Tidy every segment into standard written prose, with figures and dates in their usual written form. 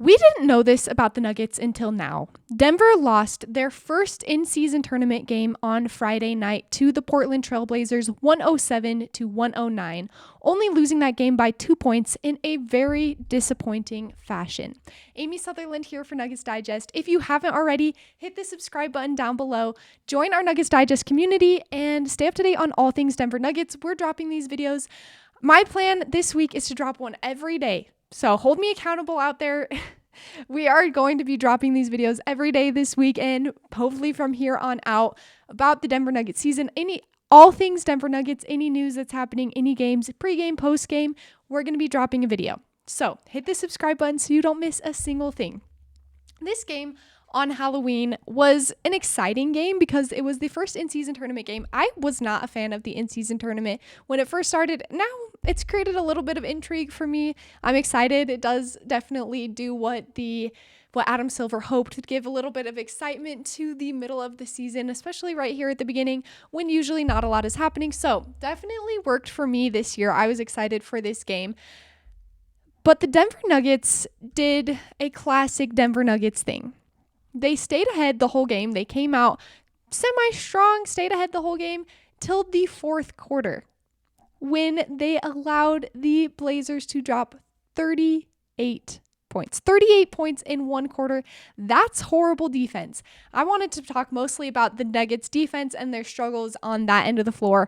We didn't know this about the Nuggets until now. Denver lost their first in-season tournament game on Friday night to the Portland Trail Blazers 107-109, only losing that game by 2 points in a very disappointing fashion. Amy Sutherland here for Nuggets Digest. If you haven't already, hit the subscribe button down below, join our Nuggets Digest community, and stay up to date on all things Denver Nuggets. We're dropping these videos. My plan this week is to drop one every day. So hold me accountable out there. We are going to be dropping these videos every day this week and hopefully from here on out about the Denver Nuggets season. All things Denver Nuggets, any news that's happening, any games, pregame, postgame, we're going to be dropping a video. So hit the subscribe button so you don't miss a single thing. This game on Halloween was an exciting game because it was the first in-season tournament game. I was not a fan of the in-season tournament when it first started. Now it's created a little bit of intrigue for me. I'm excited. It does definitely do what Adam Silver hoped, to give a little bit of excitement to the middle of the season, especially right here at the beginning when usually not a lot is happening. So definitely worked for me this year. I was excited for this game. But the Denver Nuggets did a classic Denver Nuggets thing. They stayed ahead the whole game. They came out semi-strong, stayed ahead the whole game till the fourth quarter when they allowed the Blazers to drop 38 points. 38 points in one quarter. That's horrible defense. I wanted to talk mostly about the Nuggets defense and their struggles on that end of the floor.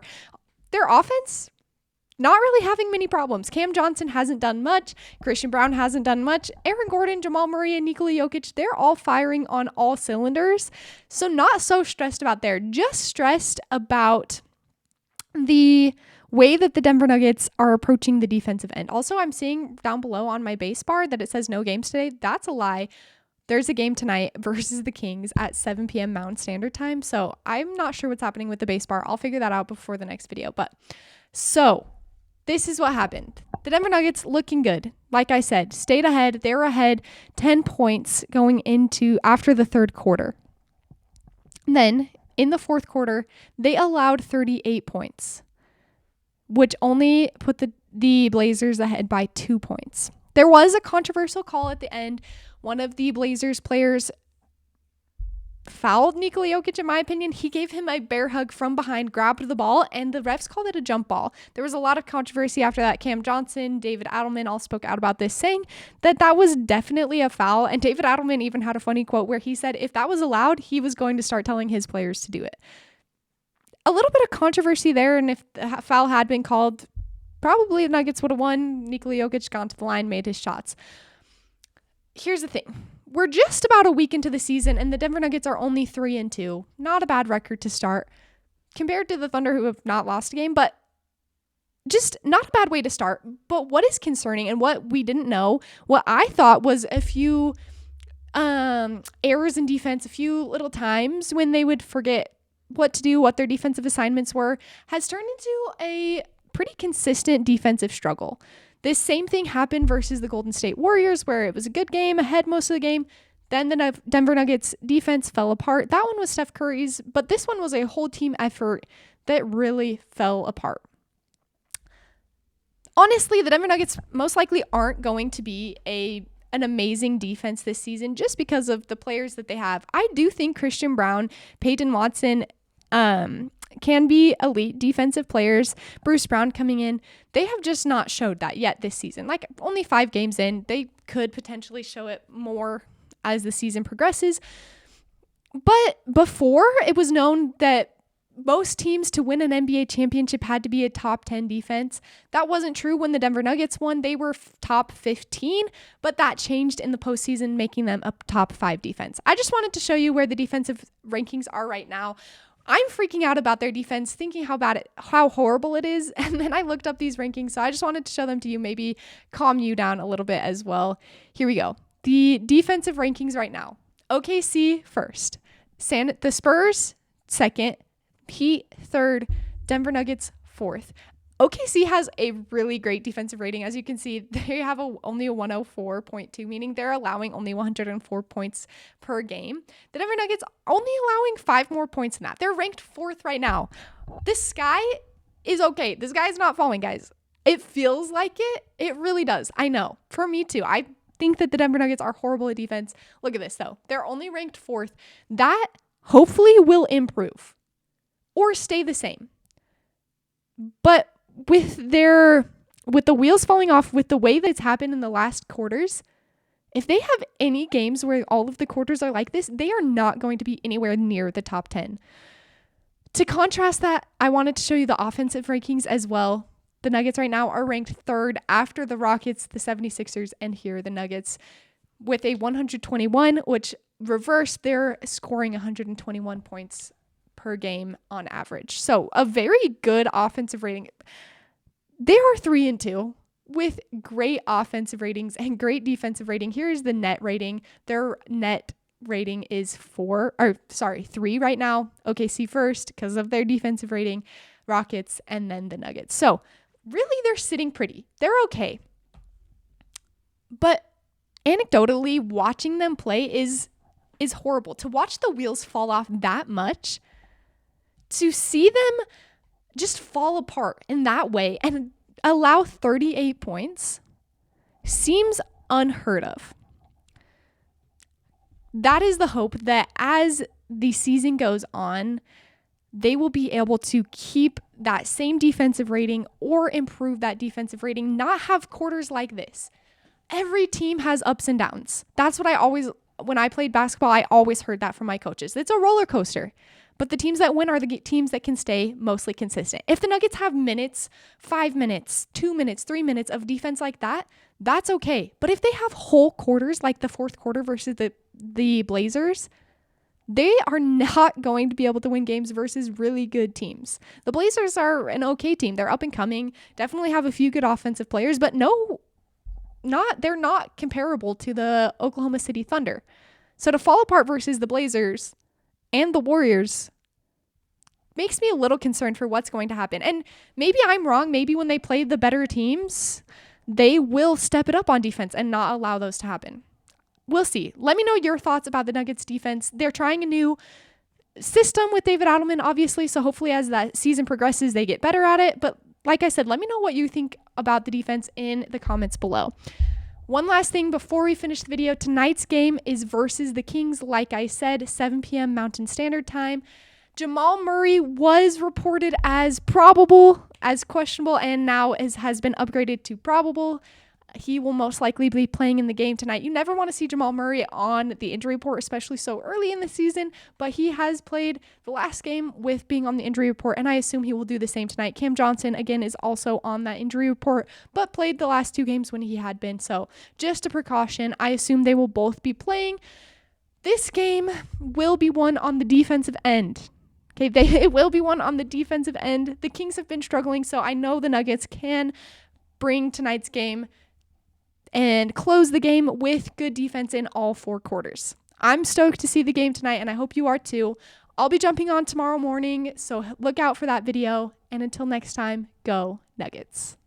Their offense, not really having many problems. Cam Johnson hasn't done much. Christian Braun hasn't done much. Aaron Gordon, Jamal Murray, and Nikola Jokić, they're all firing on all cylinders. So not so stressed about there. Just stressed about the way that the Denver Nuggets are approaching the defensive end. Also, I'm seeing down below on my base bar that it says no games today. That's a lie. There's a game tonight versus the Kings at 7 p.m. Mountain Standard Time. So I'm not sure what's happening with the base bar. I'll figure that out before the next video. This is what happened. The Denver Nuggets looking good. Like I said, stayed ahead. They were ahead 10 points going into after the third quarter. Then in the fourth quarter, they allowed 38 points, which only put the Blazers ahead by 2 points. There was a controversial call at the end. One of the Blazers players fouled Nikola Jokić, in my opinion. He gave him a bear hug from behind, grabbed the ball, and the refs called it a jump ball. There was a lot of controversy after that. Cam Johnson, David Adelman all spoke out about this, saying that was definitely a foul. And David Adelman even had a funny quote where he said if that was allowed, he was going to start telling his players to do it. A little bit of controversy there, and if the foul had been called, probably the Nuggets would have won. Nikola Jokić gone to the line, made his shots. Here's the thing. We're just about a week into the season, and the Denver Nuggets are only 3-2. Not a bad record to start compared to the Thunder, who have not lost a game, but just not a bad way to start. But what is concerning and what we didn't know, what I thought was a few errors in defense, a few little times when they would forget what to do, what their defensive assignments were, has turned into a pretty consistent defensive struggle. This same thing happened versus the Golden State Warriors, where it was a good game, ahead most of the game. Then the Denver Nuggets defense fell apart. That one was Steph Curry's, but this one was a whole team effort that really fell apart. Honestly, the Denver Nuggets most likely aren't going to be an amazing defense this season just because of the players that they have. I do think Christian Braun, Peyton Watson, can be elite defensive players. Bruce Brown coming in, they have just not showed that yet this season. Like only 5 games in, they could potentially show it more as the season progresses. But before, it was known that most teams to win an NBA championship had to be a top 10 defense. That wasn't true when the Denver Nuggets won. They were top 15, but that changed in the postseason, making them a top 5 defense. I just wanted to show you where the defensive rankings are right now. I'm freaking out about their defense, thinking how horrible it is. And then I looked up these rankings. So I just wanted to show them to you, maybe calm you down a little bit as well. Here we go. The defensive rankings right now. OKC first. The Spurs second. Heat third. Denver Nuggets fourth. OKC has a really great defensive rating. As you can see, they have only a 104.2, meaning they're allowing only 104 points per game. The Denver Nuggets only allowing 5 more points than that. They're ranked 4th right now. This sky is okay. This guy is not falling, guys. It feels like it. It really does. I know. For me too. think that the Denver Nuggets are horrible at defense. Look at this, though. They're only ranked 4th. That hopefully will improve or stay the same. But with the wheels falling off, with the way that's happened in the last quarters, if they have any games where all of the quarters are like this, they are not going to be anywhere near the top 10. To contrast that, I wanted to show you the offensive rankings as well. The Nuggets right now are ranked 3rd after the Rockets, the 76ers, and here the Nuggets with a 121, which reversed, they're scoring 121 points per game on average. So a very good offensive rating. They are 3-2 with great offensive ratings and great defensive rating. Here is the net rating. Their net rating is 3 right now. OKC first because of their defensive rating, Rockets, and then the Nuggets. So really they're sitting pretty. They're okay. But anecdotally, watching them play is horrible. To watch the wheels fall off that much, to see them just fall apart in that way and allow 38 points seems unheard of. That is the hope that as the season goes on, they will be able to keep that same defensive rating or improve that defensive rating, not have quarters like this. Every team has ups and downs. That's what when I played basketball, I always heard that from my coaches. It's a roller coaster. But the teams that win are the teams that can stay mostly consistent. If the Nuggets have minutes, 5 minutes, 2 minutes, 3 minutes of defense like that, that's okay. But if they have whole quarters like the 4th quarter versus the Blazers, they are not going to be able to win games versus really good teams. The Blazers are an okay team. They're up and coming, definitely have a few good offensive players, but they're not comparable to the Oklahoma City Thunder. So to fall apart versus the Blazers and the Warriors makes me a little concerned for what's going to happen. And maybe I'm wrong. Maybe when they play the better teams, they will step it up on defense and not allow those to happen. We'll see. Let me know your thoughts about the Nuggets defense. They're trying a new system with David Adelman, obviously. So hopefully as that season progresses, they get better at it. But like I said, let me know what you think about the defense in the comments below. One last thing before we finish the video, tonight's game is versus the Kings. Like I said, 7 p.m. Mountain Standard Time. Jamal Murray was reported as probable, as questionable, and now has been upgraded to probable. He will most likely be playing in the game tonight. You never want to see Jamal Murray on the injury report, especially so early in the season, but he has played the last game with being on the injury report, and I assume he will do the same tonight. Cam Johnson, again, is also on that injury report, but played the last 2 games when he had been, so just a precaution. I assume they will both be playing. This game will be won on the defensive end. Okay, it will be won on the defensive end. The Kings have been struggling, so I know the Nuggets can bring tonight's game and close the game with good defense in all 4 quarters. I'm stoked to see the game tonight, and I hope you are too. I'll be jumping on tomorrow morning, so look out for that video. And until next time, go Nuggets.